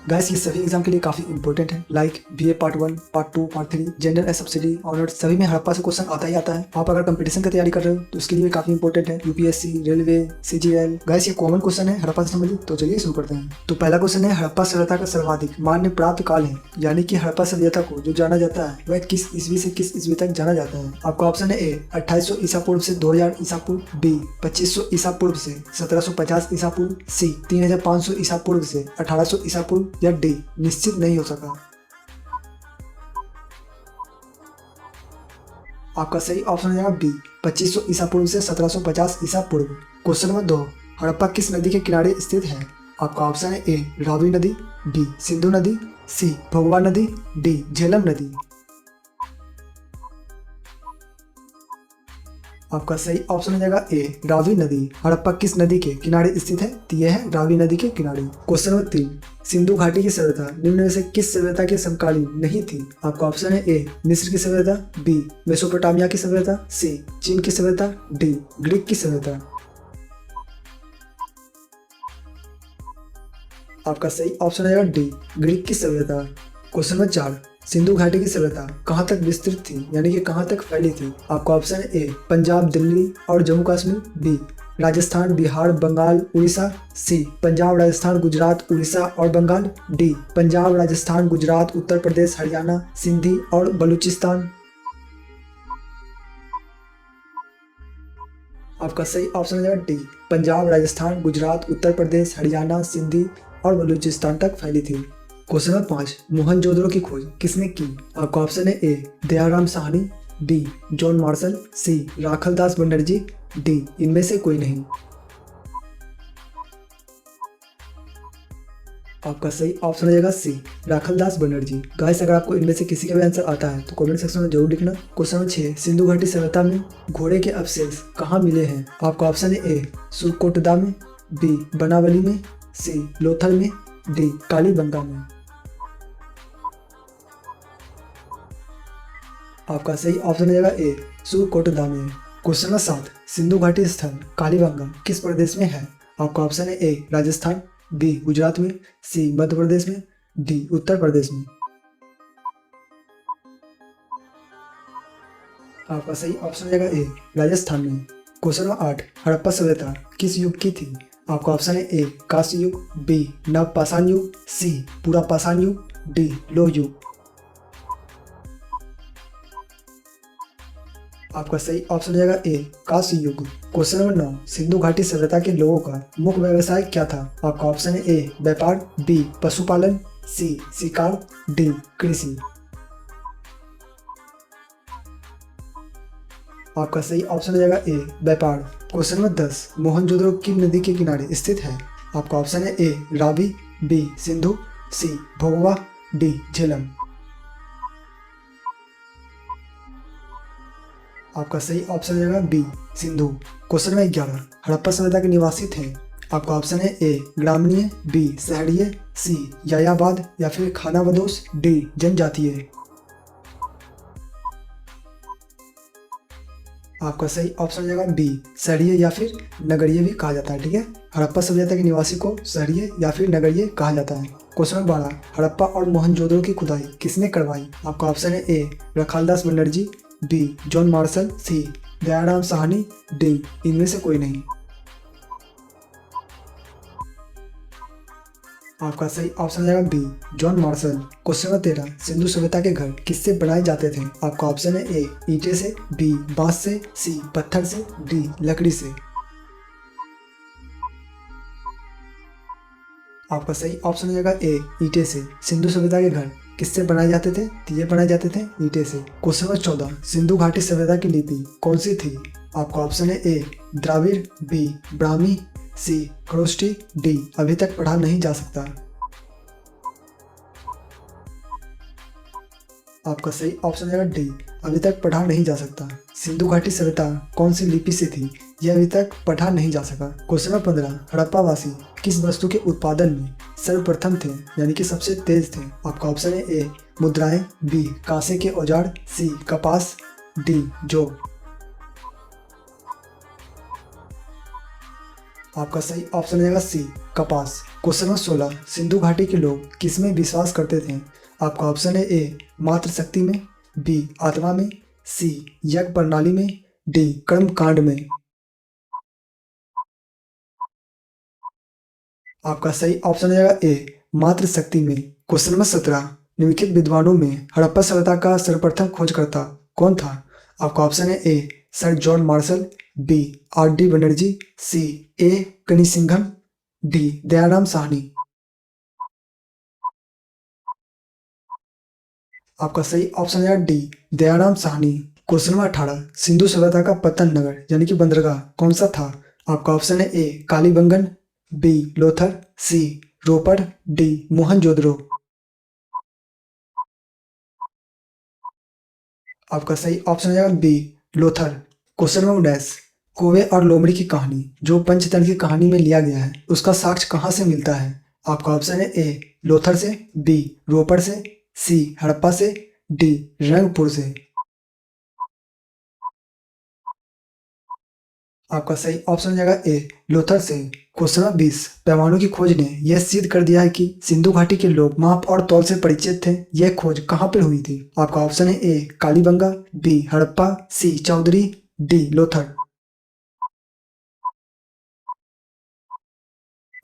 Guys ये सभी exam के लिए काफी इंपॉर्टेंट है, like BA part 1, part 2, part 3, general SSCD honours सभी में हड़प्पा से क्वेश्चन आता ही आता है। आप अगर कंपटीशन की तैयारी कर रहे हो तो उसके लिए काफी इंपॉर्टेंट है, यूपीएससी, रेलवे, सीजीएल। गाइस ये कॉमन क्वेश्चन है हड़प्पा से संबंधित, तो चलिए शुरू करते हैं। तो पहला क्वेश्चन है, हड़प्पा सभ्यता का सर्वाधिक मान्य प्राप्त काल है, यानी कि हड़प्पा सभ्यता को जो जाना जाता है वह किस ईस्वी से किस ईस्वी तक जाना जाता है। आपका ऑप्शन है ए 2800 ईसा पूर्व से 2000 ईसा पूर्व, बी 2500 ईसा पूर्व से 1750 ईसा पूर्व, सी 3500 ईसा पूर्व से 1800 ईसा पूर्व, या डी निश्चित नहीं हो सका। आपका सही ऑप्शन हो जाएगा बी 2500 ईसा पूर्व से 1750 ईसा पूर्व। क्वेश्चन नंबर 2, हड़प्पा किस नदी के किनारे स्थित है। आपका ऑप्शन है ए रावी नदी, बी सिंधु नदी, सी भोगवा नदी, डी झेलम नदी। आपका सही ऑप्शन हो जाएगा ए रावी नदी। हड़प्पा किस नदी के किनारे स्थित है, तो यह है रावी नदी के किनारे। क्वेश्चन नंबर 3, सिंधु घाटी की सभ्यता निम्न में से किस सभ्यता के समकालीन नहीं थी। आपका ऑप्शन है ए मिस्र की सभ्यता, बी मेसोपोटामिया की सभ्यता, सी चीन की सभ्यता, डी ग्रीक की सभ्यता। आपका सही ऑप्शन है डी ग्रीक की सभ्यता। क्वेश्चन नंबर 4, सिंधु घाटी की सभ्यता कहाँ तक विस्तृत थी, यानी कि कहाँ तक फैली थी। आपका ऑप्शन है ए पंजाब, दिल्ली और जम्मू कश्मीर, बी राजस्थान, बिहार, बंगाल, उड़ीसा, सी पंजाब, राजस्थान, गुजरात, उड़ीसा और बंगाल, डी पंजाब, राजस्थान, गुजरात, उत्तर प्रदेश, हरियाणा, सिंधी और बलूचिस्तान। आपका सही ऑप्शन है डी पंजाब, राजस्थान, गुजरात, उत्तर प्रदेश, हरियाणा, सिंधी और बलूचिस्तान तक फैली थी। क्वेश्चन नंबर 5, मोहनजोदड़ो की खोज किसने की। आपका ऑप्शन है A Dayaram Sahni, B John Marshall, C Rakhaldas Banerjee, D इनमें से कोई नहीं। आपका सही ऑप्शन हो जाएगा सी राखलदास बनर्जी। गाइस अगर आपको इनमें से किसी का भी आंसर आता है तो कमेंट सेक्शन में जरूर लिखना। क्वेश्चन नंबर 6, सिंधु घाटी सभ्यता में घोड़े के अवशेष कहाँ मिले हैं। आपका ऑप्शन है ए सुरकोटदा में, बी बनावली में, सी लोथल में, डी कालीबंगा में। आपका सही ऑप्शन हो जाएगा ए सुरकोटदा में। क्वेश्चन नंबर 7, सिंधु घाटी स्थल कालीबंगा किस प्रदेश में है। आपका ऑप्शन है ए राजस्थान, बी गुजरात में, सी मध्य प्रदेश में, डी उत्तर प्रदेश में। आपका सही ऑप्शन हो जाएगा ए राजस्थान में। क्वेश्चन नंबर 8, हड़प्पा सभ्यता किस युग की थी। आपका ऑप्शन है ए कांस्य युग, बी नवपाषाण युग, सी पुरापाषाण युग, डी लौह युग। आपका सही ऑप्शन हो जाएगा ए कांस्य युग। क्वेश्चन नंबर 9, सिंधु घाटी सभ्यता के लोगों का मुख्य व्यवसाय क्या था। आपका ऑप्शन है ए व्यापार, बी पशुपालन, सी शिकार, डी कृषि। आपका सही ऑप्शन हो जाएगा ए व्यापार। क्वेश्चन नंबर 10, मोहनजोदड़ो किन नदी के किनारे स्थित है। आपका ऑप्शन है A Ravi, B Sindhu, C Bhogva, D Jhelum. आपका सही ऑप्शन हो जाएगा B Sindhu. Question number 11, Harappa सभ्यता के निवासी थे। आपका ऑप्शन है ए ग्रामीण, बी शहरीय, सी यायाबाद या फिर खानाबदोश, डी जनजातीय। आपका सही ऑप्शन हो जाएगा बी शहरीय या फिर नगरीय भी कहा जाता है। ठीक है, हड़प्पा सभ्यता के निवासी को शहरीय या फिर नगरीय कहा जाता है। क्वेश्चन नंबर 12, हड़प्पा और मोहनजोदड़ो की खुदाई किसने करवाई। आपका ऑप्शन है A Rakhaldas Banerjee, B John Marshall, C Dayaram Sahni, D इनमें से कोई नहीं। आपका सही ऑप्शन है B John Marshall. Question number 13, Sindhu सभ्यता के घर किससे बनाए जाते थे। आपका ऑप्शन है ए ईंटे से, बी बांस से, सी पत्थर से, डी लकड़ी से। आपका सही ऑप्शन हो जाएगा ए ईंटे से। सिंधु सभ्यता के घर किससे बनाए जाते थे, तो ये बनाए जाते थे ईंटे से। क्वेश्चन नंबर 14, सिंधु घाटी सभ्यता की लिपि कौन सी थी। आपका ऑप्शन है ए द्राविड़, बी ब्राह्मी, सी खरोष्टी, डी अभी तक पढ़ा नहीं जा सकता। आपका सही ऑप्शन है डी अभी तक पढ़ा नहीं जा सकता। सिंधु घाटी सभ्यता कौन सी लिपि से थी, यह अभी तक पढ़ा नहीं जा सका। क्वेश्चन नंबर 15, हड़प्पावासी किस वस्तु के उत्पादन में सर्वप्रथम थे, यानी कि सबसे तेज थे। आपका ऑप्शन है ए मुद्राएं, बी कांसे के औजार, सी कपास, डी जौ। आपका सही ऑप्शन हो जाएगा सी, कपास। क्वेश्चन नंबर 16, सिंधु घाटी के लोग किसमें विश्वास करते थे? आपका ऑप्शन है ए, मातृ शक्ति में, बी, आत्मा में, सी, यज्ञ प्रणाली में, डी, कर्म कांड में। आपका सही ऑप्शन हो जाएगा ए, मातृ शक्ति में। क्वेश्चन नंबर 17, निम्नलिखित विद्वानों में हड़प्पा सभ्यता का सर्वप्रथम खोजकर्ता कौन था? आपका ऑप्शन है A, sir John Marshall, B, R D Banerjee, C, A कनिसिंघम, डी, दयाराम साहनी। आपका सही ऑप्शन है D, Dayaram Sahni. Question number 18, Sindhu सभ्यता का पतन नगर यानी कि बंदरगाह कौन सा था? आपका ऑप्शन है ए, कालीबंगन, बी, लोथर, सी, रोपड़, डी, मोहनजोदड़ो। आपका सही ऑप्शन है बी, लोथर। क्वेश्चन नंबर 19, कौवे और लोमड़ी की कहानी जो पंचतंत्र की कहानी में लिया गया है उसका साक्ष्य कहाँ से मिलता है? आपका ऑप्शन है ए, लोथर से, बी, रोपड़ से, सी, हड़प्पा से, डी, रंगपुर से। आपका सही ऑप्शन हो जाएगा ए, लोथर से। क्वेश्चन नंबर 20, पैमानों की खोज ने यह सिद्ध कर दिया है कि सिंधु घाटी के लोग माप और तौल से परिचित थे। यह खोज कहाँ पर हुई थी? आपका ऑप्शन है ए, कालीबंगा, बी, हड़प्पा, सी, चौधरी, डी, लोथर।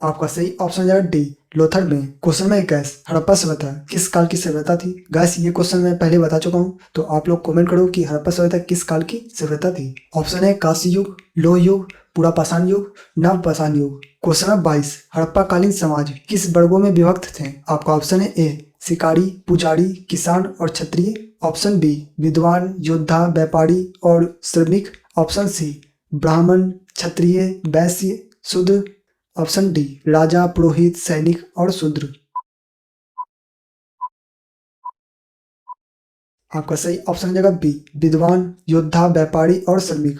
आपका सही ऑप्शन हो जाएगा डी, लोथर में। क्वेश्चन नंबर 21, हड़प्पा सभ्यता किस काल की सभ्यता थी? गाइस ये क्वेश्चन मैं पहले बता चुका हूँ, तो आप लोग कमेंट करो कि हड़प्पा सभ्यता किस काल की सभ्यता थी। ऑप्शन है कांस्य युग, लोह युग, पुरा पाषाण युग, नव पाषाण युग। क्वेश्चन नंबर 22, हड़प्पा कालीन समाज किस वर्गों में विभक्त थे? आपका ऑप्शन है ए, शिकारी, पुजारी, किसान और क्षत्रिय। ऑप्शन बी, विद्वान, योद्धा, व्यापारी और श्रमिक। ऑप्शन सी, ब्राह्मण, क्षत्रिय, वैश्य, शूद्र। ऑप्शन डी, राजा, पुरोहित, सैनिक और शूद्र। आपका सही ऑप्शन हो जाएगा बी, विद्वान, योद्धा, व्यापारी और श्रमिक।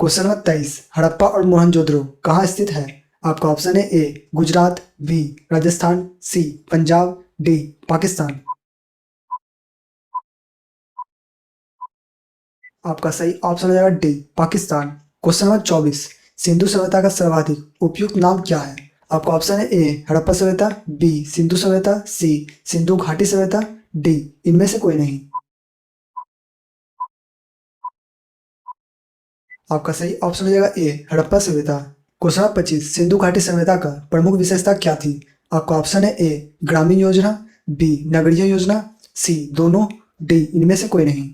क्वेश्चन नंबर 23, हड़प्पा और मोहनजोदड़ो कहाँ स्थित है? आपका ऑप्शन है ए, गुजरात, बी, राजस्थान, सी, पंजाब, डी, पाकिस्तान। आपका सही ऑप्शन हो जाएगा D, Pakistan. Question number 24, Sindhu सभ्यता का सर्वाधिक उपयुक्त नाम क्या है? आपका ऑप्शन है ए, हड़प्पा सभ्यता, बी, सिंधु सभ्यता, सी, सिंधु घाटी सभ्यता, डी, इनमें से कोई नहीं। आपका सही ऑप्शन हो जाएगा ए, हड़प्पा सभ्यता। क्वेश्चन नंबर 25, सिंधु घाटी सभ्यता का प्रमुख विशेषता क्या थी? आपका ऑप्शन है ए, ग्रामीण योजना, बी, नगरीय योजना, सी, दोनों, डी, इनमें से कोई नहीं।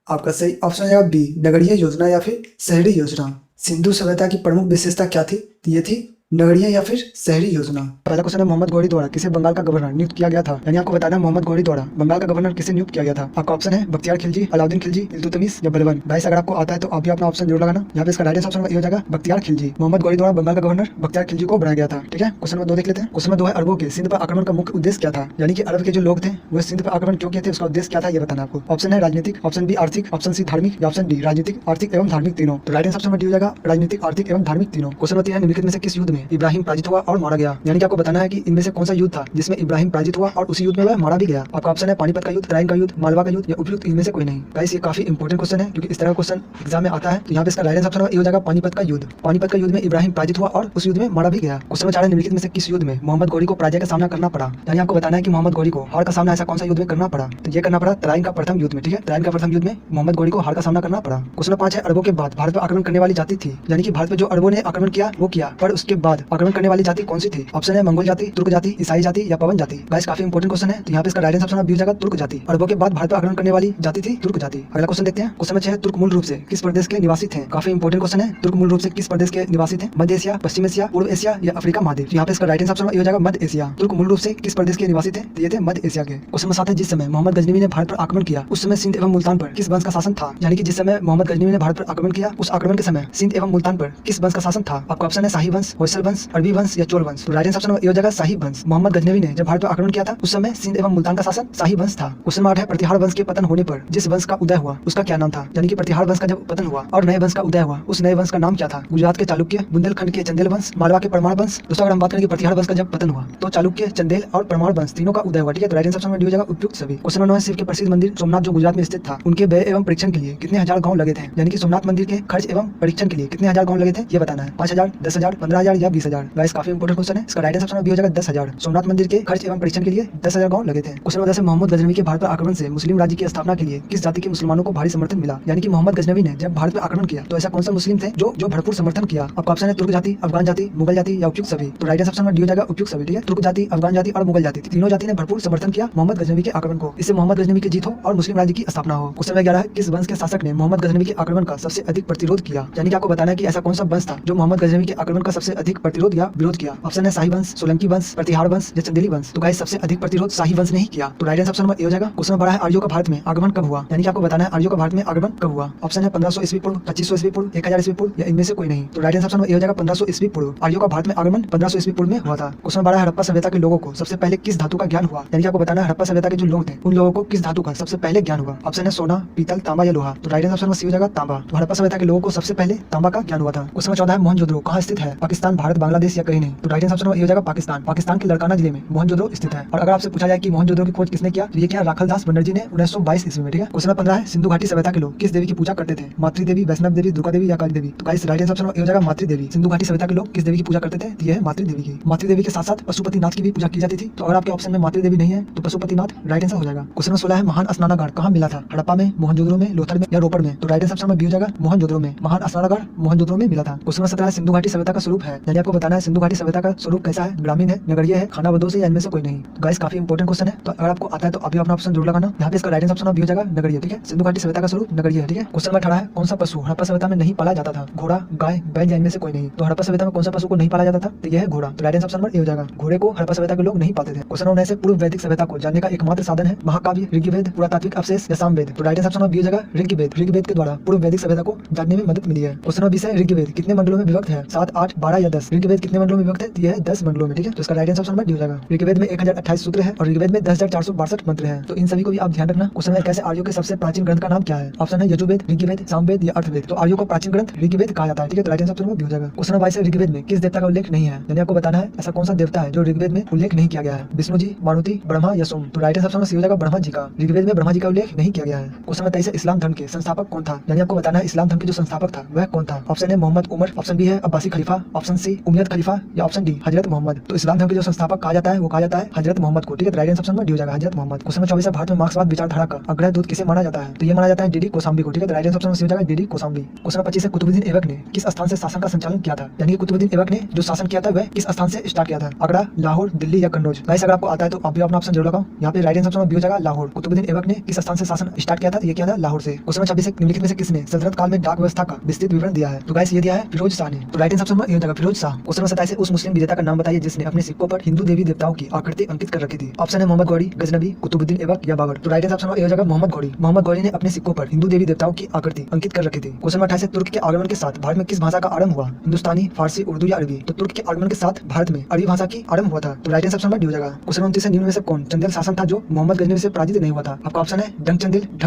आपका सही ऑप्शन है बी, नगरीय योजना या फिर शहरी योजना। सिंधु सभ्यता की प्रमुख विशेषता क्या थी? तो ये थी नगरीय या फिर शहरी योजना। पहला क्वेश्चन है, मोहम्मद गौरी द्वारा किसे बंगाल का गवर्नर नियुक्त किया गया था? यानी आपको बताना मोहम्मद गौरी द्वारा बंगाल का गवर्नर किसे नियुक्त किया गया था। आपका ऑप्शन है बख्तियार खिलजी, अलाउद्दीन खिलजी, इल्तुतमिश या बलबन। गाइस अगर आपको आता है तो आप भी अपना ऑप्शन जरूर लगाना। यहाँ पे इसका राइट ऑप्शन हो जाएगा बख्तियार खिलजी। मोहम्मद गौरी द्वारा बंगाल का गवर्नर बख्तियार खिलजी को बनाया गया था। ठीक है, क्वेश्चन नंबर 2 देख लेते हैं। क्वेश्चन नंबर 2 है, अरबों के सिंध पर आक्रमण का मुख्य उद्देश्य क्या था? यानी कि अरब के जो लोग थे वो सिंध पर आक्रमण क्यों किए थे, उसका उद्देश्य क्या था, ये बताना आपको। ऑप्शन है राजनीतिक, ऑप्शन बी आर्थिक, ऑप्शन सी धार्मिक या ऑप्शन डी राजनीतिक, आर्थिक एवं धार्मिक तीनों। तो राइट ऑप्शन में डी हो जाएगा राजनीतिक, आर्थिक एवं धार्मिक तीनों। क्वेश्चन नंबर 3 है, निम्नलिखित में से किस युद्ध में इब्राहिम पराजित हुआ और मारा गया? यानी कि आपको बताना है कि इनमें से कौन सा युद्ध था जिसमें इब्राहिम पराजित हुआ और उसी युद्ध में वह मारा भी गया। आपका ऑप्शन है पानीपत का युद्ध, तराइन का युद्ध, मालवा का युद्ध या उपयुक्त इनमें से कोई नहीं। गाइस ये काफी इंपॉर्टेंट क्वेश्चन है क्योंकि इस तरह का क्वेश्चन एग्जाम में आता है। तो यहाँ पे इसका राइट ऑप्शन हो जाएगा पानीपत का युद्ध। पानीपत का युद्ध में इब्राहिम पराजित हुआ और उस युद्ध में मारा भी गया। क्वेश्चन नंबर 4 है, निम्नलिखित में से किस युद्ध में मोहम्मद गौरी को पराजय का सामना करना पड़ा? यानी आपको बताना है कि मोहम्मद गौरी को हार का सामना ऐसा कौन सा युद्ध में करना पड़ा? तो ये करना पड़ा तराइन का प्रथम युद्ध में। ठीक है, तराइन का प्रथम युद्ध में मोहम्मद गौरी को हार का सामना करना पड़ा। क्वेश्चन नंबर 5 है, अरबों के बाद भारत पर आक्रमण करने वाली जाति थी। यानी कि भारत पर जो अरबों ने आक्रमण किया वो किया, पर उसके बाद आक्रमण करने वाली जाति कौन सी थी? ऑप्शन है मंगोल जाति, तुर्क जाति, ईसाई जाति या पवन जाति। गाइस काफी इंपॉर्टेंट क्वेश्चन है, तो यहाँ पे इसका राइट आंसर बी हो जाएगा तुर्क जाति। अरबों के बाद भारत पर आक्रमण करने वाली जाति थी तुर्क जाति। अगला क्वेश्चन देखते हैं। क्वेश्चन नंबर 6 है, तुर्क मूल रूप से किस प्रदेश के निवासी थे? काफी इंपॉर्टेंट क्वेश्चन है, तुर्क मूल रूप से किस प्रदेश के निवासी थे? मध्य एशिया, पश्चिम एशिया, पूर्व एशिया या अफ्रीका महाद्वीप। यहाँ पे इसका राइट आंसर हो जाएगा मध्य एशिया। तुर्क मूल रूप से किस प्रदेश के निवासी थे? तो ये थे मध्य एशिया के। क्वेश्चन नंबर 7 है, जिस समय मोहम्मद गजनवी ने भारत पर आक्रमण किया उस समय सिंध एवं मुल्तान पर किस वंश का शासन था? यानी कि जिस समय मोहम्मद गजनवी ने भारत पर आक्रमण किया उस आक्रमण के समय सिंध एवं मुल्तान पर किस वंश का शासन था? आपका ऑप्शन है शाही वंश, होयसल होयसल वंश, अरबी वंश या चोल वंश? तो राइट आंसर नंबर ए हो जाएगा शाही वंश। मोहम्मद गजनवी ने जब भारत पर आक्रमण किया था उस समय सिंध एवं मुल्तान का शासन शाही वंश था। क्वेश्चन नंबर 8 है प्रतिहार वंश के पतन होने पर जिस वंश का उदय हुआ उसका क्या नाम था? यानी कि प्रतिहार वंश का जब पतन हुआ और नए वंश का उदय हुआ उस नए वंश का नाम क्या था? गुजरात के चालुक्य, बुंदेलखंड के चंदेल वंश, मालवा के परमार वंश। दोस्तों अगर हम बात करें कि प्रतिहार वंश का जब पतन हुआ तो चालुक्य, चंदेल और परमार वंश तीनों का उदय हुआ। ठीक है, तो राइट आंसर नंबर डी हो जाएगा उपयुक्त सभी। क्वेश्चन नंबर 9 शिव के प्रसिद्ध मंदिर सोमनाथ जो गुजरात में स्थित था उनके व्यय एवं परीक्षण के लिए कितने हजार गांव लगे थे? यानी कि सोमनाथ मंदिर के खर्च एवं परीक्षण के लिए कितने हजार गांव लगे थे ये बताना है। 5000, 10,000, 15,000 या 20,000? गाइस काफी इंपोर्टेंट क्वेश्चन है। इसका राइट आंसर नंबर बी हो जाएगा 10,000। सोमनाथ मंदिर के खर्च एवं परीक्षण के लिए 10,000 गांव लगे थे। क्वेश्चन नंबर 10 मोहम्मद गजनवी के भारत पर आक्रमण से मुस्लिम राज्य की स्थापना के लिए किस जाति के मुसलमानों को भारी समर्थन मिला? यानी कि मोहम्मद गजनवी ने जब भारत पर आक्रमण किया तो ऐसा कौन सा मुस्लिम थे जो भरपूर समर्थन किया? आपका ऑप्शन है तुर्क जाति, अफगान जाति, मुगल जाति या उपयुक्त सभी? तो राइट आंसर नंबर डी हो जाएगा उपयुक्त सभी। ठीक है, तुर्क जाति, अफगान जाति और मुगल जाति तीनों जाति ने भरपूर समर्थन किया मोहम्मद गजनवी के आक्रमण को। इससे मोहम्मद गजनवी की जीत हो और मुस्लिम राज्य की स्थापना हो। क्वेश्चन नंबर 11 है किस वंश के शासक ने मोहम्मद गजनवी के आक्रमण का सबसे अधिक प्रतिरोध किया? यानी कि आपको बताना है कि ऐसा कौन सा वंश था जो मोहम्मद गजनवी के आक्रमण का सबसे अधिक प्रतिरोध या विरोध किया? ऑप्शन है शाही वंश, सोलंकी वंश, प्रतिहार वंश या चंदेली वंश? तो गाइस सबसे अधिक प्रतिरोध शाही वंश ने ही किया। तो राइट आंसर नंबर ए हो जाएगा। क्वेश्चन नंबर 12 है आर्यों का भारत में आगमन कब हुआ? यानी कि आपको बताना है आर्यों का भारत में आगमन कब हुआ? ऑप्शन है 1500 ईस्वी पूर्व, 2500 ईस्वी पूर्व, 1000 ईस्वी पूर्व या इनमें से कोई नहीं? तो राइट आंसर नंबर ए हो जाएगा 1500 ईस्वी पूर्व। आर्यों का भारत में आगमन 1500 ईस्वी पूर्व में हुआ था। क्वेश्चन 12 हड़प्पा सभ्यता के लोगों को सबसे पहले किस धातु का ज्ञान हुआ? यानी कि आपको बताना है हड़प्पा सभ्यता के जो लोग थे उन लोगों को किस धातु का सबसे पहले ज्ञान हुआ? ऑप्शन है सोना, पीतल, तांबा या लोहा? तो राइट आंसर नंबर सी हो जाएगा तांबा। तो हड़प्पा सभ्यता के लोगों को सबसे पहले तांबा का ज्ञान हुआ था। क्वेश्चन 14 है मोहनजोदड़ो कहाँ स्थित है? पाकिस्तान, भारत, बांग्लादेश या कहीं नहीं? तो राइट आंसर नंबर ए हो जाएगा पाकिस्तान। पाकिस्तान के लड़काना जिले में मोहनजोदड़ो स्थित है। और अगर आपसे पूछा जाए कि मोहनजोदड़ो की खोज किसने किया तो ये क्या राखलदास बनर्जी ने 1922 ईस्वी में। ठीक है, क्वेश्चन 15 है सिंधु घाटी सभ्यता के लोग किस देवी की पूजा करते थे? मातृ देवी, वैष्णव देवी, दुर्गा देवी या काली देवी? तो guys right answer number A हो जाएगा मातृ देवी। सिंधु घाटी सभ्यता के लोग किस देवी की पूजा करते थे? ये है मातृ देवी की। मातृ देवी के साथ साथ पशुपतिनाथ की भी पूजा की जाती थी। तो अगर आपके ऑप्शन में मातृ देवी नहीं है तो पशुपतिनाथ राइट आंसर हो जाएगा। क्वेश्चन 16 है महान स्नानागार कहाँ मिला था? हड़प्पा में, मोहनजोदड़ो में, लोथल में या रोपड़ में? तो राइट आंसर नंबर बी हो जाएगा मोहनजोदड़ो में। महान स्नानागार मोहनजोदड़ो में मिला था। क्वेश्चन 17 सिंधु घाटी सभ्यता का स्वरूप है। यानी आपको बताना है सिंधु घाटी सभ्यता का स्वरूप कैसा है? ग्रामीण है, नगरीय है, खानाबदोश है या इनमें से कोई नहीं? तो गाइस काफी इंपोर्टेंट क्वेश्चन है, तो अगर आपको आता है तो अभी अपना ऑप्शन जरूर लगाना। यहाँ पे इसका राइट आंसर भी हो जाएगा नगरीय। ठीक है, सिंधु घाटी सभ्यता का स्वरूप नगरीय है। ठीक है, क्वेश्चन नंबर 18 है कौन सा पशु हड़प्पा सभ्यता में नहीं पाला जाता था? घोड़ा, गाय, बैल या इनमें से कोई नहीं? तो हड़प्पा सभ्यता में कौन सा पशु को नहीं पाला जाता था? तो यह है घोड़ा। तो राइट आंसर नंबर ए हो जाएगा। घोड़े को हड़प्पा सभ्यता के लोग नहीं पाते थे। क्वेश्चन 19 पूर्व वैदिक सभ्यता को जानने का एकमात्र साधन है महाकाव्य, ऋग्वेद, पुरातात्विक अवशेष या सामवेद? तो राइट आंसर नंबर बी हो जाएगा ऋग्वेद। ऋग्वेद के द्वारा पूर्व वैदिक सभ्यता को जानने में मदद मिली है। क्वेश्चन नंबर 20 है ऋग्वेद कितने मंडलों में विभक्त है? 7, 8, 12 या 10? ऋग्वेद कितने मंडलों में विभक्त है? यह है 10 मंडलों में। ठीक है, तो इसका राइट आंसर नंबर डी हो जाएगा। ऋग्वेद में 1028 सूत्र है और ऋग्वेद में 10,462 मंत्र है। तो इन सभी को भी आप ध्यान रखना। क्वेश्चन है कैसे आर्यों के सबसे प्राचीन ग्रंथ का नाम क्या है? ऑप्शन है यजुर्वेद, ऋग्वेद, सामवेद या अर्थवेद? तो आर्यों को प्राचीन ग्रंथ ऋग्वेद कहा जाता है। ठीक है, तो राइट आंसर नंबर बी हो जाएगा। क्वेश्चन नंबर 22 ऋग्वेद में किस देवता का उल्लेख नहीं है? यानी आपको बताना है ऐसा कौन सा देवता है जो ऋग्वेद में उल्लेख नहीं किया गया है? विष्णु जी, मारुति, ब्रह्मा या सोम? तो राइट आंसर नंबर सी हो जाएगा ब्रह्मा जी का। ऋग्वेद में ब्रह्मा जी का उल्लेख नहीं किया गया है। क्वेश्चन नंबर 23 इस्लाम धर्म के संस्थापक कौन था? यानी आपको बताना है इस्लाम धर्म के जो संस्थापक था वह कौन था? ऑप्शन है मोहम्मद उमर, ऑप्शन बी है अब्बासी खलीफा, ऑप्शन सी उमैयद खलीफा या ऑप्शन डी हजरत मोहम्मद? तो इस्लाम धर्म के जो संस्थापक कहा जाता है वो कहा जाता है हजरत मोहम्मद को। ठीक है, राइट आंसर नंबर डी हो जाएगा हजरत मोहम्मद। क्वेश्चन नंबर 24 भारत में मार्क्सवाद विचारधारा का अग्रदूत दूत किसे माना जाता है? तो ये माना जाता है डीडी कोसाम्बी को। ठीक है, तो राइट आंसर हो जाएगा डीडी कोसाम्बी। क्वेश्चन 25 है कुतुबुद्दीन ऐबक ने किस स्थान से शासन का संचालन किया था? यानी कि कुतुबुद्दीन ऐबक ने जो शासन किया था वह किस स्थान से स्टार्ट किया था? आगरा, लाहौर, दिल्ली या कन्नौज? गाइस अगर आपको आता है तो आप भी अपना ऑप्शन जरूर लगाओ। यहाँ पे राइट आंसर बी हो जाएगा लाहौर। कुतुबुद्दीन ऐबक ने किस स्थान से शासन स्टार्ट किया था? ये किया था लाहौर से। क्वेश्चन 26 निम्नलिखित में से किसने सल्तनत काल में डाक व्यवस्था का विस्तृत विवरण दिया है? तो गाइस ये दिया है फिरोज शाह ने। तो राइट आंसर ये हो जाएगा फिरोज शाह। क्वेश्चन 27 उस मुस्लिम विजेता का नाम बताइए जिसने अपने सिक्कों पर हिंदू देवी देवताओं की आकृति अंकित कर रखी थी? ऑप्शन है मोहम्मद गौरी, गजनबी, कुतुबुद्दीन ऐबक या बाबर? तो राइट आंसर हो जाएगा मोहम्मद गौरी। मोहम्मद गौरी ने अपने सिक्कों पर हिंदू देवी देवताओं की आकृति अंकित कर रखी थी। क्वेश्चन 28 तुर्क के आगमन के साथ भारत में किस भाषा का आरंभ हुआ? हिंदुस्तानी, फारसी, उर्दू या अरबी? तो तुर्क के आगमन के साथ भारत में अरबी भाषा की आरंभ हुआ था। तो राइट आंसर नंबर डी हो जाएगा। क्वेश्चन 29 निम्न में से कौन चंदेल शासन था जो मोहम्मद गजनवी से पराजित नहीं हुआ था? आपका ऑप्शन है ढंग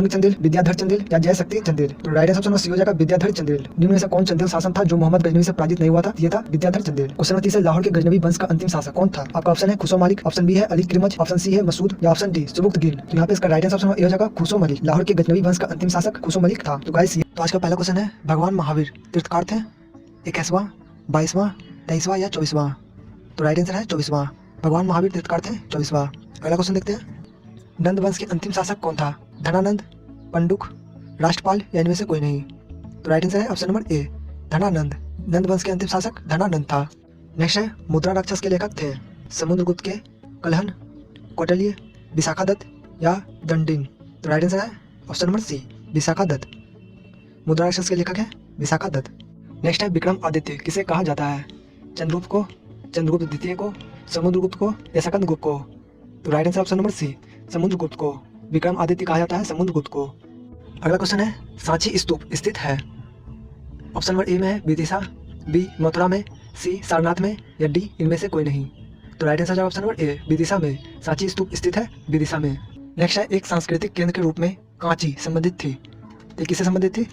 चंदेल, विद्याधर चंदेल या जय शक्ति चंदेल? तो राइट आंसर सी हो जाएगा विद्याधर चंदेल। निम्न में से कौन चंदेल शासन था जो मोहम्मद गजनवी से पराजित नहीं हुआ था? ये था विद्याधर चंदेल। क्वेश्चन 30 लाहौर के गजनवी वंश का अंतिम शासक कौन था? आपका ऑप्शन है खुसो मलिक, ऑप्शन बी है अली किरमज, ऑप्शन सी है मसूद या ऑप्शन डी सुबुक्त गिल? तो यहाँ पे इसका राइट आंसर हो जाएगा खुसो मलिक। लाहौर के गजनवी वंश का अंतिम शासक खुसो मलिक था। तो गाइस तो आज का पहला क्वेश्चन है भगवान महावीर तीर्थकार थे 21वां, 22वां, 23वां या 24वां? तो राइट आंसर है 24वां। भगवान महावीर तीर्थकार थे 24वां। अगला क्वेश्चन देखते हैं नंद वंश के अंतिम शासक कौन था? धनानंद, पंडुक, राष्ट्रपाल या इनमें से कोई नहीं? तो राइट आंसर है ऑप्शन नंबर ए धनानंद। नंद वंश के अंतिम शासक धनानंद था। नेक्स्ट है मुद्रा राक्षस के लेखक थे समुद्रगुप्त के कलहन, कौटिल्य, विशाखादत्त या दंडिन? तो राइट आंसर है ऑप्शन नंबर सी विशाखादत्त। मुद्रा राक्षस के लेखक है विशाखादत्त। नेक्स्ट है विक्रम आदित्य किसे कहा जाता है? चंद्रगुप्त को, चंद्रगुप्त द्वितीय को, समुद्रगुप्त को या सकंदगुप्त को? तो right answer option number C Samudragupta को। विक्रम आदित्य कहा जाता है समुद्रगुप्त को। अगला क्वेश्चन है सांची स्तूप स्थित है? ऑप्शन नंबर ए में है विदिशा, बी मथुरा में, सी सारनाथ में या डी इनमें से कोई नहीं। तो right answer option number A Vidisha में। सांची स्तूप स्थित है विदिशा में। नेक्स्ट है एक सांस्कृतिक केंद्र के रूप में कांची संबंधित थी। तो किससे संबंधित थी?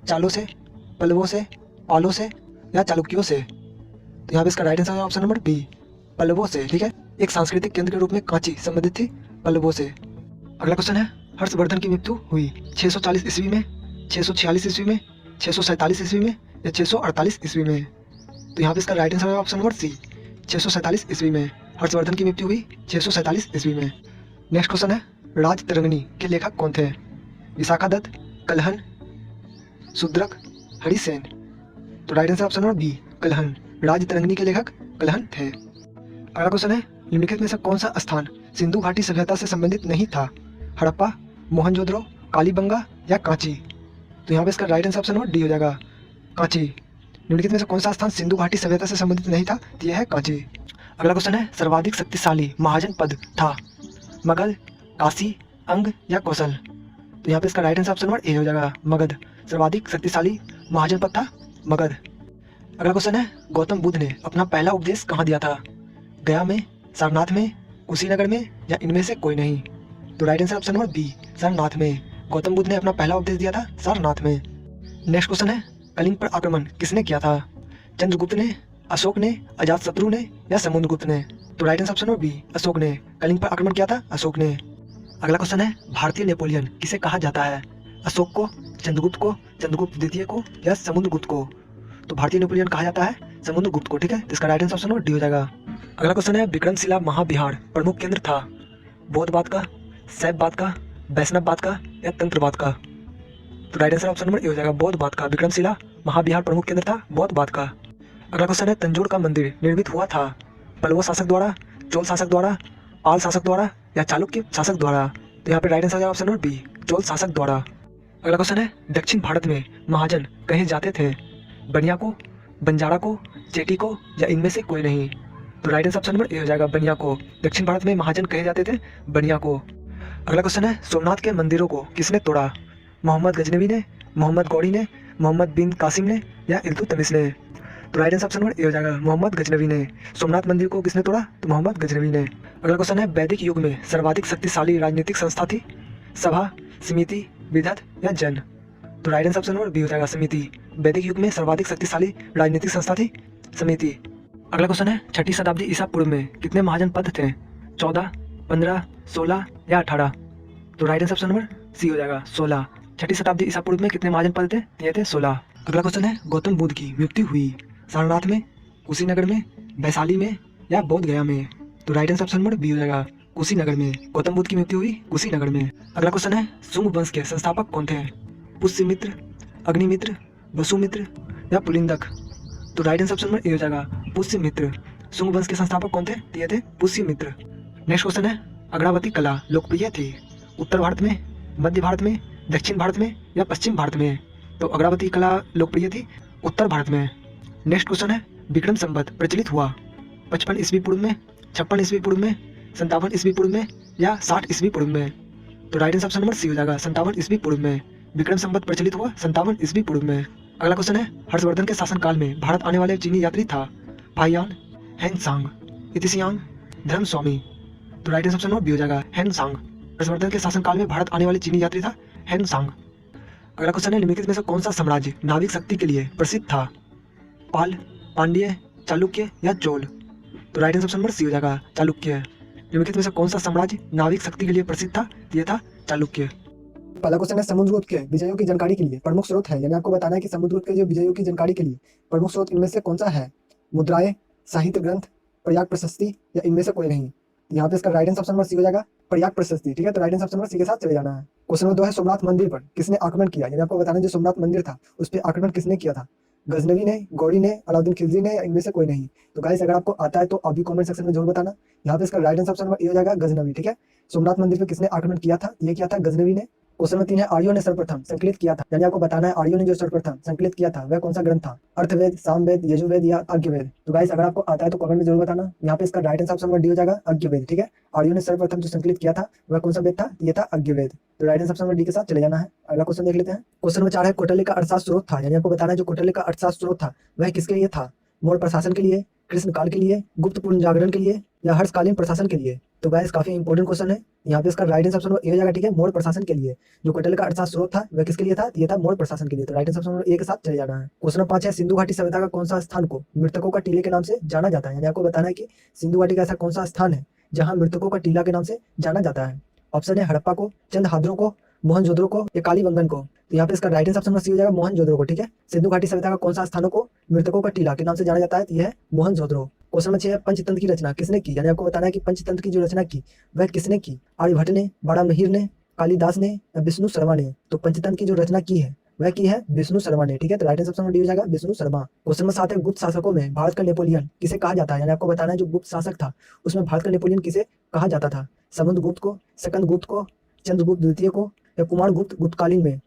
चालों से, पल्लवों से, पालों से या चालुक्यों से। तो यहाँ पे इसका राइट आंसर है ऑप्शन नंबर बी पल्लवों से। ठीक है, एक सांस्कृतिक केंद्र के रूप में कांची संबंधित थी पल्लवों से। अगला क्वेश्चन है हर्षवर्धन की मृत्यु हुई 640 ईस्वी में, 646 ईस्वी में, 647 ईस्वी में या 648 ईस्वी में। तो यहाँ पे इसका राइट आंसर है ऑप्शन नंबर सी 647 ईस्वी में। हर्षवर्धन की मृत्यु हुई 647 ईस्वी में। नेक्स्ट क्वेश्चन है राज तरंगिणी के लेखक कौन थे? विशाखा दत्त, कलहन, शूद्रक, हरिसेन। तो right answer option number B Kalhana. Rajatarangini के लेखक कलहन थे। अगला क्वेश्चन है निम्नलिखित में से कौन सा स्थान सिंधु घाटी सभ्यता से संबंधित नहीं था? हड़प्पा, मोहनजोदड़ो, कालीबंगा या कांची। तो यहाँ पे इसका right answer option number D हो जाएगा कांची। निम्नलिखित में से कौन सा स्थान सिंधु घाटी सभ्यता से संबंधित नहीं था? तो यह है कांची। अगला क्वेश्चन है सर्वाधिक शक्तिशाली महाजन पद था मगध, काशी, अंग या कौशल। तो यहाँ पे इसका right answer option number A हो जाएगा मगध। सर्वाधिक शक्तिशाली महाजन पद था मगध। अगला क्वेश्चन है गौतम बुद्ध ने अपना पहला उपदेश कहाँ दिया था? गया में, सारनाथ में, कुशीनगर में या इनमें से कोई नहीं। तो right answer option number B Sarnath में। गौतम बुद्ध ने अपना पहला उपदेश दिया था सारनाथ में। नेक्स्ट क्वेश्चन है कलिंग पर आक्रमण किसने किया था? चंद्रगुप्त ने, अशोक ने, अजातशत्रु ने या समुद्रगुप्त ने। तो right answer option number B Ashoka ने। कलिंग पर आक्रमण किया था अशोक ने। अगला क्वेश्चन है भारतीय नेपोलियन किसे कहा जाता है? अशोक को, चंद्रगुप्त को, चंद्रगुप्त द्वितीय को या समुद्रगुप्त को। तो भारतीय नेपोलियन कहा जाता है समुद्रगुप्त को। ठीक है, तो इसका right answer option number D हो जाएगा। अगला क्वेश्चन है विक्रमशिला महाविहार प्रमुख केंद्र था बौद्धवाद का, शैववाद का, वैष्णववाद का या तंत्रवाद का। तो right answer option number A हो जाएगा बौद्धवाद का। विक्रमशिला महाविहार प्रमुख केंद्र था बौद्धवाद का। अगला क्वेश्चन है तंजौर का मंदिर निर्मित हुआ था पल्लव शासक द्वारा, चोल शासक द्वारा, पाल शासक द्वारा या चालुक्य शासक द्वारा। तो यहाँ पे राइट आंसर हो जाएगा ऑप्शन नंबर बी चोल शासक द्वारा। अगला क्वेश्चन है दक्षिण भारत में महाजन कहे जाते थे? बनिया को, बंजारा को, चेटी को या इनमें से कोई नहीं। तो right answer option number A हो जाएगा बनिया को। दक्षिण भारत में महाजन कहे जाते थे बनिया को। अगला क्वेश्चन है सोमनाथ के मंदिरों को किसने तोड़ा? मोहम्मद गजनवी ने, मोहम्मद गौरी ने, मोहम्मद बिन कासिम ने या इल्तुतमिश ने। तो right answer option number A हो जाएगा मोहम्मद गजनवी ने। सोमनाथ मंदिर को किसने तोड़ा? तो मोहम्मद गजनवी ने। अगला क्वेश्चन है वैदिक युग में सर्वाधिक शक्तिशाली राजनीतिक संस्था थी सभा, समिति, विधत या जन। तो right answer option number B हो जाएगा समिति। वैदिक युग में सर्वाधिक शक्तिशाली राजनीतिक संस्था थी समिति। अगला क्वेश्चन है छठी शताब्दी ईसा पूर्व में कितने महाजन पद थे? 14, 15, 16 या 18। तो right answer option number C हो जाएगा 16। छठी शताब्दी ईसा पूर्व में कितने महाजन पद थे? ये थे 16। अगला क्वेश्चन है गौतम बुद्ध की मृत्यु हुई सारनाथ में, कुशीनगर में, वैशाली में या बोध गया में। तो right answer option number B हो जाएगा कुशीनगर में। गौतम बुद्ध की मृत्यु हुई कुशीनगर में। अगला क्वेश्चन है शुंग वंश के संस्थापक कौन थे? पुष्यमित्र, अग्निमित्र, वसुमित्र या पुलिंदक। तो right answer option number A हो जाएगा पुष्यमित्र। शुंग वंश के संस्थापक कौन थे? ये थे पुष्यमित्र। नेक्स्ट क्वेश्चन है अग्रावती कला लोकप्रिय थी उत्तर भारत में, मध्य भारत में, दक्षिण भारत में या पश्चिम भारत में। तो अग्रावती कला लोकप्रिय थी उत्तर भारत में। नेक्स्ट क्वेश्चन है विक्रम संवत प्रचलित हुआ 55 ईस्वी पूर्व में, 56 ईस्वी पूर्व में, 57 ईस्वी पूर्व में या 60 ईस्वी पूर्व में। तो right answer option number C हो जाएगा 57 ईस्वी पूर्व में। विक्रम संवत प्रचलित हुआ 57 ईस्वी पूर्व में। अगला क्वेश्चन है हर्षवर्धन के शासनकाल में भारत आने वाले चीनी यात्री था फाहियान, हेनसांग, इतिसियांग, धर्मस्वामी। तो right answer option number B हो जाएगा हेनसांग। हर्षवर्धन के शासनकाल में भारत आने वाले चीनी यात्री था हेनसांग। अगला क्वेश्चन है निम्नलिखित में से कौन सा साम्राज्य नाविक शक्ति के लिए प्रसिद्ध था? पाल, पांड्य, चालुक्य या चोल। तो right answer option number C हो जाएगा चालुक्य। निम्नलिखित में से कौन सा साम्राज्य नाविक शक्ति के लिए प्रसिद्ध था? यह था चालुक्य। पहला क्वेश्चन है समुद्रगुप्त के विजयों की जानकारी के लिए प्रमुख स्रोत है, यानी आपको बताना है कि समुद्रगुप्त के जो विजयों की जानकारी के लिए प्रमुख स्रोत इनमें से कौन सा है? मुद्राएं, साहित्य ग्रंथ, प्रयाग प्रशस्ति या इनमें से कोई नहीं। यहाँ पे इसका right answer option number C हो जाएगा प्रयाग प्रशस्ति। ठीक है, तो right answer option number C के साथ चले जाना है। क्वेश्चन नंबर 2 है सोमनाथ मंदिर पर किसने आक्रमण किया, यानी आपको बताना है जो सोमनाथ मंदिर था उस पर आक्रमण किसने किया था? गजनवी ने, गौरी ने, अलाउद्दीन खिलजी ने या इनमें से कोई नहीं। तो गाइस अगर आपको आता है तो अभी कमेंट सेक्शन में जरूर बताना। यहाँ पे इसका right answer option number A हो जाएगा गजनवी। ठीक है, सोमनाथ मंदिर पे किसने आक्रमण किया था? ये किया था गजनवी ने। क्वेश्चन नंबर 3 है आर्यों ने सर्वप्रथम संकलित किया था, यानी आपको बताना है आर्यों ने जो सर्वप्रथम संकलित किया था वह कौन सा ग्रंथ था? अर्थवेद, सामवेद, यजुर्वेद या अर्घ्यवेद। तो गाइस अगर आपको आता है तो कमेंट में जरूर बताना। यहाँ पे इसका right answer option number D हो जाएगा अर्घ्यवेद। ठीक है, आर्यों ने सर्वप्रथम जो संकलित किया था वह कौन सा वेद था? ये था अर्घ्यवेद। तो right answer option number D के साथ चले जाना है। अगला क्वेश्चन देख लेते हैं। क्वेश्चन नंबर 4 है कौटिल्य का अर्थशास्त्र स्रोत था, यानी आपको बताना है जो कौटिल्य का अर्थशास्त्र स्रोत था वह किसके लिए था? मौर्य प्रशासन के लिए, कृष्ण काल के लिए, गुप्त पुनर्जागरण के लिए या हर्षकालीन प्रशासन के लिए? तो गाइस काफी इंपॉर्टेंट क्वेश्चन है। यहाँ पे इसका right answer option number A हो जाएगा, ठीक है, मौर्य प्रशासन के लिए। जो कटल का अर्थशास्त्र स्रोत था वह किसके लिए था? ये था मौर्य प्रशासन के लिए। तो right answer option number A के साथ चले जाना है। क्वेश्चन नंबर 5 है, सिंधु घाटी सभ्यता का कौन सा स्थान को मृतकों का टीले के नाम से जाना जाता है? यानी आपको बताना है कि सिंधु घाटी का ऐसा कौन सा स्थान है जहाँ मृतकों का टीला के नाम से जाना जाता है। ऑप्शन है हड़प्पा को, चंद्रहाद्रो को, मोहनजोदड़ो को या कालीबंगन को? तो यहाँ पे इसका right answer option number C हो जाएगा, मोहनजोदड़ो को, ठीक है। सिंधु घाटी सभ्यता का कौन सा स्थानों को मृतकों का टीला के नाम से जाना जाता है? यह है मोहनजोदड़ो। क्वेश्चन नंबर 6 है, पंचतंत्र की रचना किसने की? यानी आपको बताना है कि पंचतंत्र की जो रचना की वह किसने की? आर्यभट्ट ने, बाड़ामिहिर ने, कालिदास ने या विष्णु शर्मा ने? तो पंचतंत्र की जो रचना की है वह की है विष्णु शर्मा ने, ठीक है। तो right answer option number D हो जाएगा, विष्णु शर्मा। क्वेश्चन नंबर 7 है, गुप्त शासकों में भारत का नेपोलियन किसे कहा जाता है? यानी आपको बताना है जो गुप्त शासक था उसमें भारत का नेपोलियन किसे कहा जाता था? समुद्रगुप्त को, सकंद गुप्त को, चंद्रगुप्त द्वितीय को या कुमार गुप्त गुप्तकालीन में?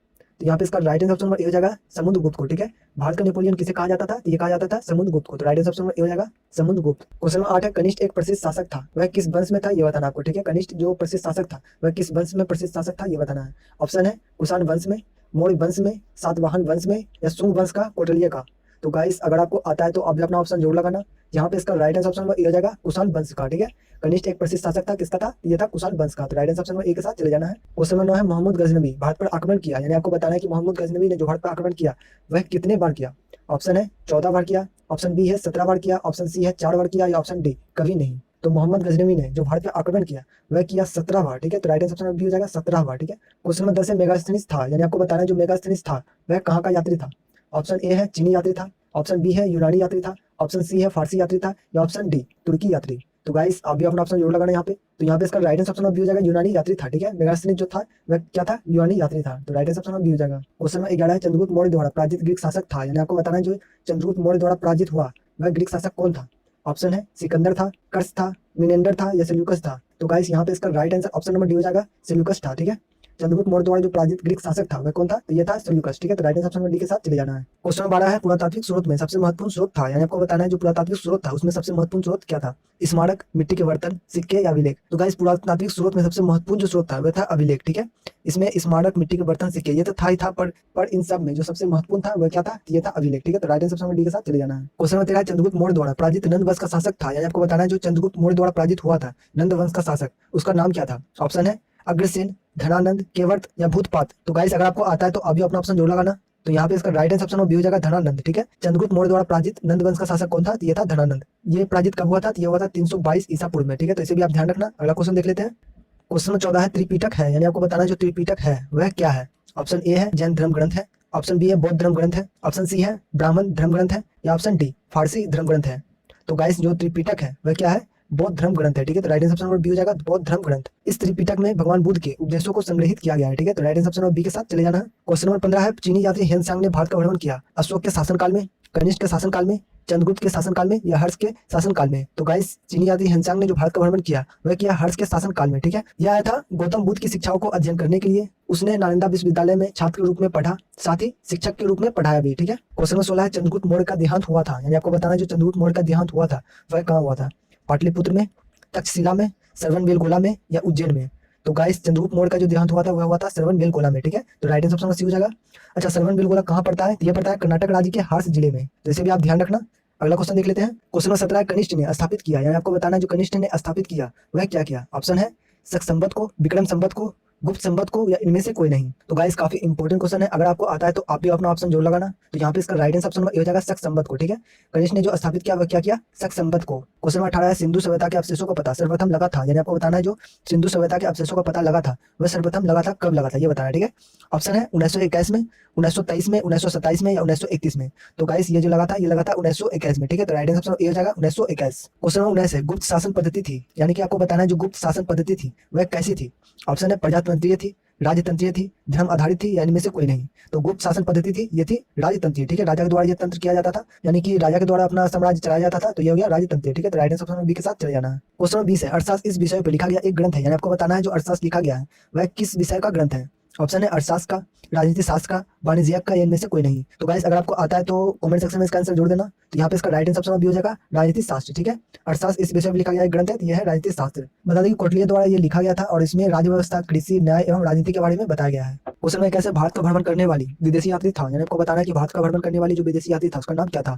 तो यहाँ पे इसका right answer option number A हो जाएगा, समुद्रगुप्त को, ठीक है। भारत का नेपोलियन किसे कहा जाता था? ये कहा जाता था समुद्रगुप्त को। तो right answer option number A हो जाएगा, समुद्रगुप्त। क्वेश्चन नंबर 8 है, कनिष्ठ एक प्रसिद्ध शासक था वह किस वंश में था? ये बताना आपको, ठीक है। कनिष्ठ जो प्रसिद्ध शासक था वह किस वंश में प्रसिद्ध शासक था? ये बताना है। ऑप्शन है कुषाण वंश में, मौर्य वंश में, सातवाहन वंश में या शुंग वंश का, कौटिल्य का? तो गाइस अगर आपको आता है तो आप भी अपना ऑप्शन जरूर लगाना। यहाँ पे इसका right answer option number A हो जाएगा, कुषाण वंश का, ठीक है। कनिष्ठ एक प्रसिद्ध शासक था, किसका था? ये था कुषाण वंश का। तो right answer option number A के साथ चले जाना है। क्वेश्चन नंबर 9 है, मोहम्मद गजनवी भारत पर आक्रमण किया, यानी आपको बताना है कि मोहम्मद गजनवी ने जो भारत पर आक्रमण किया वह कितने बार किया? ऑप्शन है 14 बार किया, ऑप्शन बी है 17 बार किया, ऑप्शन सी है 4 बार किया या ऑप्शन डी कभी नहीं? तो मोहम्मद गजनवी ने जो भारत पर आक्रमण किया वह किया 17 बार, ठीक है। तो राइट आंसर ऑप्शन बी हो जाएगा 17 बार, ठीक है। क्वेश्चन नंबर 10 है, मेगास्थनीज था, यानी आपको बताना है जो मेगास्थनीज था वह कहाँ का यात्री था? ऑप्शन ए है चीनी यात्री था, ऑप्शन बी है यूनानी यात्री था, ऑप्शन सी है फारसी यात्री था या ऑप्शन डी तुर्की यात्री? तो गाइस आप भी अपना ऑप्शन जरूर लगाना यहाँ पे। तो यहाँ पे इसका राइट आंसर ऑप्शन बी हो जाएगा, यूनानी यात्री था, ठीक है। मेगास्थनीज जो था वह क्या था? यूनानी यात्री था। तो राइट आंसर ऑप्शन बी हो जाएगा। क्वेश्चन नंबर 11 है, चंद्रगुप्त मौर्य द्वारा पराजित ग्रीक शासक था, यानी आपको बताना है जो चंद्रगुप्त मौर्य द्वारा पराजित हुआ वह ग्रीक शासक कौन था? ऑप्शन है सिकंदर था, कर्स था, मिनेंडर था या सेल्यूकस था? तो गाइस यहाँ पे इसका right answer option number D हो जाएगा, सेल्यूकस था, ठीक है। चंद्रगुप्त मौर्य द्वारा जो पराजित ग्रीक शासक था वह कौन था? तो ये था सेल्यूकस, ठीक है। तो right answer option number D के साथ चले जाना है। क्वेश्चन नंबर 12 है, पुरातात्विक स्रोत में सबसे महत्वपूर्ण स्रोत था, यानी आपको बताना है जो पुरातात्विक स्रोत था उसमें सबसे महत्वपूर्ण स्रोत क्या था? स्मारक, मिट्टी के बर्तन, सिक्के या अभिलेख? तो गाइस पुरातात्विक स्रोत में सबसे महत्वपूर्ण जो स्रोत था वह था अभिलेख, ठीक है। इसमें स्मारक, मिट्टी के बर्तन, सिक्के ये तो था ही था, पर इन सब में जो सबसे महत्वपूर्ण था वह क्या था? ये था अभिलेख, ठीक है। तो right answer option number D के साथ चले जाना है। क्वेश्चन नंबर 13, चंद्रगुप्त मौर्य द्वारा पराजित नंद वंश का शासक था, यानी आपको बताना है जो चंद्रगुप्त मौर्य द्वारा पराजित हुआ था नंद वंश का शासक उसका नाम क्या था? ऑप्शन है अग्रसेन, धनानंद, केवर्त या भूतपात? तो गाइस अगर आपको आता है तो अभी अपना ऑप्शन जरूर लगाना। तो यहाँ पे इसका राइट आंसर ऑप्शन बी हो जाएगा, धनानंद, ठीक है। चंद्रगुप्त मौर्य द्वारा पराजित नंद वंश का शासक कौन था? ये था धनानंद। ये पराजित कब हुआ था? ये हुआ था 322 ईसा पूर्व में, ठीक है। तो इसे भी आप ध्यान रखना। अगला क्वेश्चन देख लेते हैं। क्वेश्चन नंबर 14 है, त्रिपिटक है, यानी आपको बताना जो त्रिपिटक है वह क्या है? ऑप्शन ए है जैन धर्म ग्रंथ है, ऑप्शन बी है बौद्ध धर्म ग्रंथ है, ऑप्शन सी है ब्राह्मण धर्म ग्रंथ है या ऑप्शन डी फारसी धर्म ग्रंथ है? तो गाइस जो त्रिपिटक है वह क्या है? बौद्ध धर्म ग्रंथ है, ठीक है। तो right answer option number B हो जाएगा, बौद्ध धर्म ग्रंथ। इस त्रिपिटक में भगवान बुद्ध के उपदेशों को संग्रहित किया गया है, ठीक है। तो right answer option number B के साथ चले जाना है। क्वेश्चन नंबर 15 है, चीनी यात्री हेनसांग ने भारत का भ्रमण किया अशोक के शासनकाल में, कनिष्क के शासनकाल में, चंद्रगुप्त के शासनकाल में या हर्ष के शासनकाल में? तो गाइस चीनी यात्री हेनसांग ने जो भारत का भ्रमण किया वह किया हर्ष के शासनकाल में, ठीक है। यह आया था गौतम बुद्ध की शिक्षाओं को अध्ययन करने के लिए। उसने नालंदा विश्वविद्यालय में छात्र के रूप में पढ़ा, साथ ही शिक्षक के रूप में पढ़ाया भी, ठीक है। क्वेश्चन नंबर 16 है, चंद्रगुप्त मौर्य का देहांत हुआ था, यानी आपको बताना जो चंद्रगुप्त मौर्य का देहांत हुआ था वह कहाँ हुआ था? पाटलिपुत्र में, तक्षशिला में, श्रवणबेलगोला में या उज्जैन में? तो गाइस चंद्रगुप्त मौर्य का जो देहांत हुआ था वह हुआ था श्रवणबेलगोला में, ठीक है। तो राइट आंसर ऑप्शन सी हो जाएगा। अच्छा, श्रवणबेलगोला कहाँ पड़ता है? तो ये पड़ता है कर्नाटक राज्य के हार्स जिले में, तो इसे भी आप ध्यान रखना। अगला क्वेश्चन देख लेते हैं। क्वेश्चन नंबर 17, कनिष्ठ ने स्थापित किया, यानी आपको बताना जो कनिष्ठ ने स्थापित किया वह क्या किया? ऑप्शन है शक संवत को, विक्रम संवत को, गुप्त संवत को या इनमें से कोई नहीं? तो गाइस काफी इंपॉर्टेंट क्वेश्चन है, अगर आपको आता है तो आप भी अपना ऑप्शन जरूर लगाना। तो यहाँ पे इसका राइट आंसर ऑप्शन हो जाएगा शक संवत को, ठीक है। कनिष्ठ ने जो स्थापित किया वह क्या किया? शक संवत को। क्वेश्चन नंबर 18 है, सिंधु सभ्यता के अवशेषों का पता सर्वप्रथम लगा था, यानी आपको बताना है जो सिंधु सभ्यता के अवशेषों का पता लगा था वह सर्वप्रथम लगा था, कब लगा था ये बताना है, ठीक है। ऑप्शन है 1921 में, 1923 में, 1927 में या 1931 में? तो गाइस ये जो लगा था ये लगा था 1921 में, ठीक है। तो राइट आंसर ये हो जाएगा 1921। क्वेश्चन नंबर 19 है, गुप्त शासन पद्धति थी, यानी कि आपको बताना है जो गुप्त शासन पद्धति थी वह कैसी थी? ऑप्शन है प्रजातंत्रीय थी, राजतंत्रीय थी, धर्म आधारित थी या इनमें से कोई नहीं? तो गुप्त शासन पद्धति थी ये थी राजतंत्रीय, ठीक है। राजा के द्वारा ये तंत्र किया जाता था, यानी कि राजा के द्वारा अपना साम्राज्य चलाया जाता था, तो ये हो गया राजतंत्रीय, ठीक है। तो राइट आंसर ऑप्शन बी के साथ चले जाना है। क्वेश्चन नंबर 20 है, अर्थशास्त्र इस विषय पर लिखा गया एक ग्रंथ है, यानी आपको बताना है जो अर्थशास्त्र लिखा गया है वह किस विषय का ग्रंथ है? ऑप्शन है अर्थशास्त्र का, राजनीति शास्त्र का, वाणिज्यिक का या इनमें से कोई नहीं? तो गाइस अगर आपको आता है तो कमेंट सेक्शन में इसका आंसर जोड़ देना। तो यहाँ पे इसका राइट आंसर भी हो जाएगा राजनीति शास्त्र, ठीक है। अर्थशास्त्र इस विषय में लिखा गया एक ग्रंथ है, यह है राजनीति शास्त्र। बता दें कि कौटिल्य द्वारा ये लिखा गया था और इसमें राज्य व्यवस्था, कृषि, न्याय एवं राजनीति के बारे में बताया गया है। क्वेश्चन में कैसे भारत का भ्रमण करने वाली विदेशी यात्री था, यानी आपको बताना है कि भारत का भ्रमण करने वाली जो विदेशी यात्री था उसका नाम क्या था?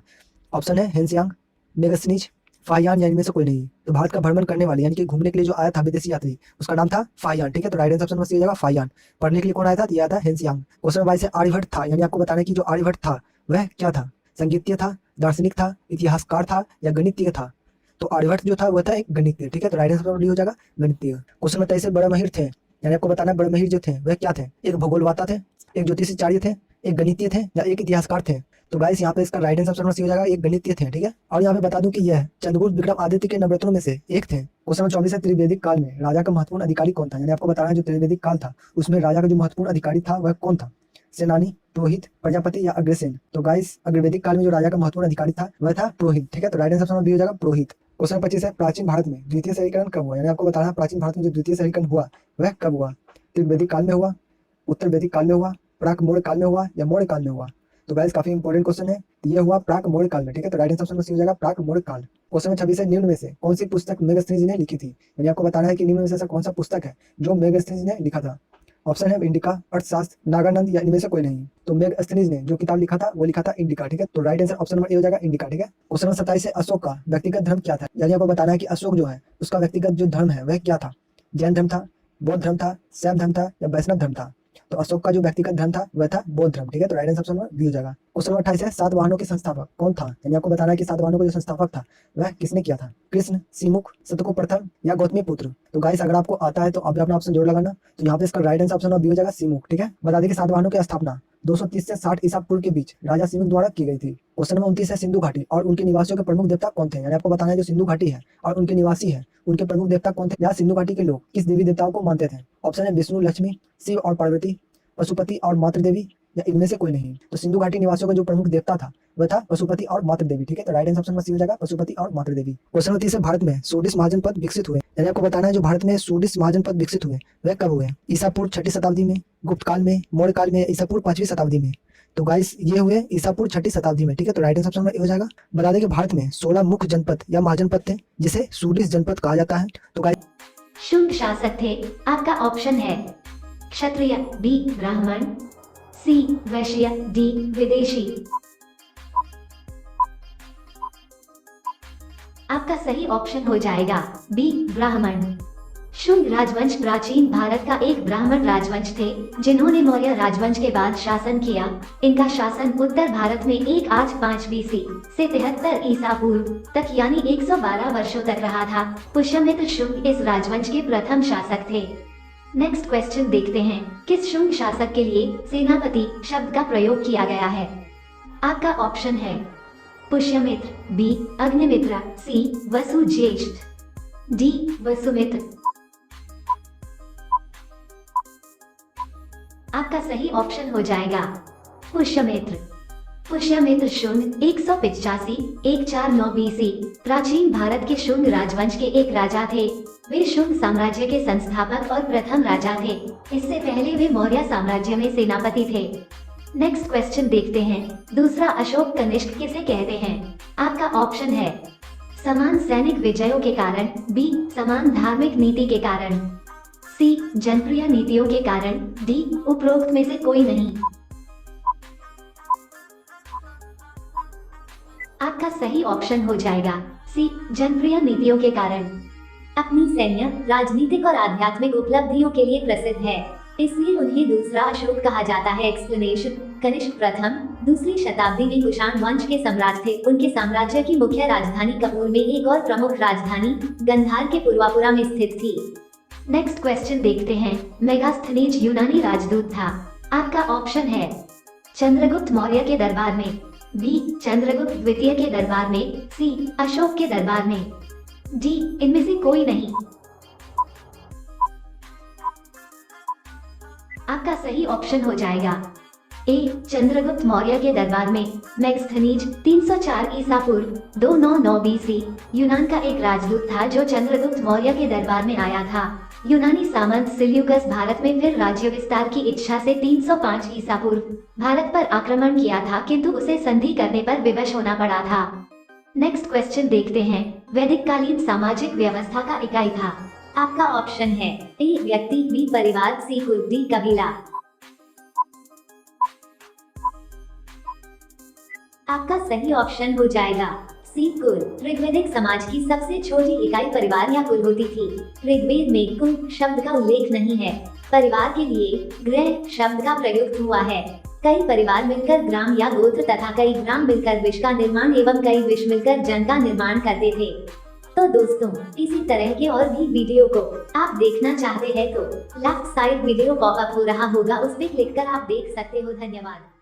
ऑप्शन है हेनसियांग, मेगस्थनीज, फाहियान या इनमें से कोई नहीं। तो भारत का भ्रमण करने वाले यानी कि घूमने के लिए जो आया था विदेशी यात्री, उसका नाम था फाहियान। ठीक है, तो राइट आंसर ऑप्शन में सी हो जाएगा फाहियान। पढ़ने के लिए कौन आया था? ये आया था हेनसियांग। क्वेश्चन नंबर 22 है आर्यभट्ट था, यानी आपको बताना है कि जो आर्यभट्ट था वह क्या था? संगीतज्ञ था, दार्शनिक था, इतिहासकार था या गणितज्ञ था? तो आर्यभट्ट जो था वह था एक गणितज्ञ। ठीक है, तो राइट आंसर डी हो जाएगा गणितज्ञ। क्वेश्चन नंबर 23 बड़े महिर थे, यानी आपको बताना है बड़े महिर जो थे वह क्या थे? एक भूगोलवाता थे, एक ज्योतिषाचार्य थे, एक गणितीय थे या एक इतिहासकार थे? तो गाइस यहाँ पे इसका राइट आंसर ऑप्शन सी हो जाएगा एक गणितीय थे। ठीक है, और यहाँ पे बता दूं कि यह चंद्रगुप्त विक्रमादित्य के नवरत्नों में से एक थे। क्वेश्चन नंबर 24 है त्रिवेदिक काल में राजा का महत्वपूर्ण अधिकारी कौन था? यानी आपको बताना है जो त्रिवेदिक काल था उसमें राजा का जो महत्वपूर्ण अधिकारी था वह कौन था? सेनानी, पुरोहित, प्रजापति या अग्रसेन? तो गाइस अग्रवैदिक काल में जो राजा का महत्वपूर्ण अधिकारी था वह था पुरोहित। ठीक है, तो राइट आंसर ऑप्शन बी हो जाएगा पुरोहित। क्वेश्चन 25 है प्राचीन भारत में द्वितीय शहरीकरण कब हुआ? यानी आपको बताना है प्राचीन भारत में जो द्वितीय शहरीकरण हुआ वह कब हुआ? त्रिवेदिक काल में हुआ, उत्तर वैदिक काल में हुआ, प्राक मौर्य काल में हुआ या मौर्य काल में हुआ? तो गाइस काफी इंपॉर्टेंट क्वेश्चन है, ये हुआ प्राक मौर्य काल में। ठीक है, तो राइट आंसर ऑप्शन हो जाएगा प्राक मौर्य काल। क्वेश्चन नंबर 26 है निम्न में से कौन सी पुस्तक मेगास्थनीज ने लिखी थी? यानी आपको बताना है कि निम्न में से ऐसा कौन सा पुस्तक है जो मेगास्थनीज ने लिखा था? ऑप्शन है इंडिका, अर्थशास्त्र, नागानंद या इनमें से कोई नहीं। तो मेगास्थनीज ने जो किताब लिखा था वो लिखा था इंडिका। ठीक है, तो right answer option number A हो जाएगा इंडिका। ठीक है, क्वेश्चन नंबर 27 है अशोक का व्यक्तिगत धर्म क्या था? यानी आपको बताना है कि अशोक जो है उसका व्यक्तिगत जो धर्म है वह क्या था? जैन धर्म था, बौद्ध धर्म था, शैव धर्म था या वैष्णव धर्म था? तो अशोक का जो व्यक्तिगत धर्म था वह था बौद्ध धर्म। ठीक है, तो राइट आंसर ऑप्शन बी हो जाएगा। क्वेश्चन नंबर 28 है सातवाहनों के संस्थापक कौन था? यानी आपको बताना है कि सातवाहनों का जो संस्थापक था वह किसने किया था? कृष्ण, सिमुख, शतको प्रथम या गौतमी पुत्र? तो गाइस अगर आपको आता है तो अभी अपना ऑप्शन जोड़ लगाना। तो यहाँ पे इसका राइट आंसर ऑप्शन बी हो जाएगा सिमुख। ठीक है, बता दें कि सातवाहनों की स्थापना 230 से 60 ईसा पूर्व के बीच राजा सिमुख द्वारा की गई थी। क्वेश्चन नंबर 29 है सिंधु घाटी और उनके निवासियों के प्रमुख देवता कौन थे? यानी आपको बताना है जो सिंधु घाटी है और उनके निवासी है उनके प्रमुख देवता कौन थे? या सिंधु घाटी के लोग किस देवी देवताओं को मानते थे? ऑप्शन है विष्णु, लक्ष्मी, शिव और पार्वती, पशुपति और मातृ देवी या इनमें से कोई नहीं। तो सिंधु घाटी निवासियों का जो प्रमुख देवता था वह था पशुपति और मातृ देवी। ठीक है, तो राइट आंसर ऑप्शन में सी हो जाएगा पशुपति और मातृ देवी। क्वेश्चन नंबर 30 है भारत में सोडिस महाजनपद विकसित हुए? यानी आपको बताना है जो भारत में सोडिस महाजनपद विकसित हुए वह कब हुए? ईसा पूर्व 6ठी शताब्दी में, गुप्त काल में, मौर्य काल में, ईसा पूर्व 5वीं शताब्दी में? तो गाइस ये हुए ईसा पूर्व 6ठी शताब्दी में। ठीक है, तो राइट आंसर ऑप्शन में ए हो जाएगा। बता दें कि भारत में 16 मुख्य जनपद या महाजनपद थे जिसे सोडिस जनपद कहा जाता है। तो गाइस शुंग शासक थे। आपका ऑप्शन है क्षत्रिय, बी ब्राह्मण, सी वैश्य, डी विदेशी। आपका सही ऑप्शन हो जाएगा बी ब्राह्मण। शुंग राजवंश प्राचीन भारत का एक ब्राह्मण राजवंश थे जिन्होंने मौर्य राजवंश के बाद शासन किया। इनका शासन उत्तर भारत में 185 बीसी से 73 ईसा पूर्व तक यानी 112 वर्षों तक रहा था। पुष्यमित्र शुंग इस राजवंश के प्रथम शासक थे। नेक्स्ट क्वेश्चन देखते हैं किस शुंग शासक के लिए सेनापति शब्द का प्रयोग किया गया है? आपका ऑप्शन है पुष्यमित्र, बी अग्निमित्र, सी वसुज्येष्ठ, डी वसुमित्र। आपका सही ऑप्शन हो जाएगा पुष्यमित्र। पुष्यमित्र शुंग 185 149 बीसी प्राचीन भारत के शुंग राजवंश के एक राजा थे। वे शुंग साम्राज्य के संस्थापक और प्रथम राजा थे। इससे पहले वे मौर्य साम्राज्य में सेनापति थे। नेक्स्ट क्वेश्चन देखते हैं दूसरा अशोक कनिष्क किसे कहते हैं? आपका ऑप्शन है समान सैनिक विजयों के कारण, बी समान धार्मिक नीति के कारण, सी जनप्रिय नीतियों के कारण, डी उपरोक्त में से कोई नहीं। आपका सही ऑप्शन हो जाएगा सी जनप्रिय नीतियों के कारण। अपनी सैन्य, राजनीतिक और आध्यात्मिक उपलब्धियों के लिए प्रसिद्ध है, इसलिए उन्हें दूसरा अशोक कहा जाता है। एक्सप्लेनेशन कनिष्क प्रथम 2री शताब्दी में कुषाण वंश के सम्राट थे। उनके साम्राज्य की मुख्य राजधानी कपूर में एक और प्रमुख राजधानी गंधार के पूर्वापुरा में स्थित थी। नेक्स्ट क्वेश्चन देखते हैं मेगास्थनीज यूनानी राजदूत था। आपका ऑप्शन है चंद्रगुप्त मौर्य के दरबार में, बी चंद्रगुप्त द्वितीय के दरबार में, सी अशोक के दरबार में, डी इनमें से कोई नहीं। आपका सही ऑप्शन हो जाएगा ए चंद्रगुप्त मौर्य के दरबार में। मेगास्थनीज 304 ईसा पूर्व 299 बीसी यूनान का एक राजदूत था जो चंद्रगुप्त मौर्य के दरबार में आया था। यूनानी सामंत सिल्यूकस भारत में फिर राज्य विस्तार की इच्छा से 305 ईसा पूर्व भारत पर आक्रमण किया था, किंतु उसे संधि करने पर विवश होना पड़ा था। नेक्स्ट क्वेश्चन देखते हैं वैदिक कालीन सामाजिक व्यवस्था का इकाई था। आपका ऑप्शन है ए व्यक्ति, बी परिवार, सी कुल, डी कबीला। आपका सही ऑप्शन हो जाएगा सी कुल। ऋग्वेदिक समाज की सबसे छोटी इकाई परिवार या कुल होती थी। ऋग्वेद में कुल शब्द का उल्लेख नहीं है। परिवार के लिए गृह शब्द का प्रयुक्त हुआ है। कई परिवार मिलकर ग्राम या गोत्र तथा कई ग्राम मिलकर विश्व का निर्माण एवं कई विश्व मिलकर जन का निर्माण करते थे। तो दोस्तों, इसी तरह के और भी वीडियो को आप देखना चाहते हैं तो लेफ्ट साइड वीडियो पॉपअप हो रहा होगा, उस पर क्लिक कर आप देख सकते हो। धन्यवाद।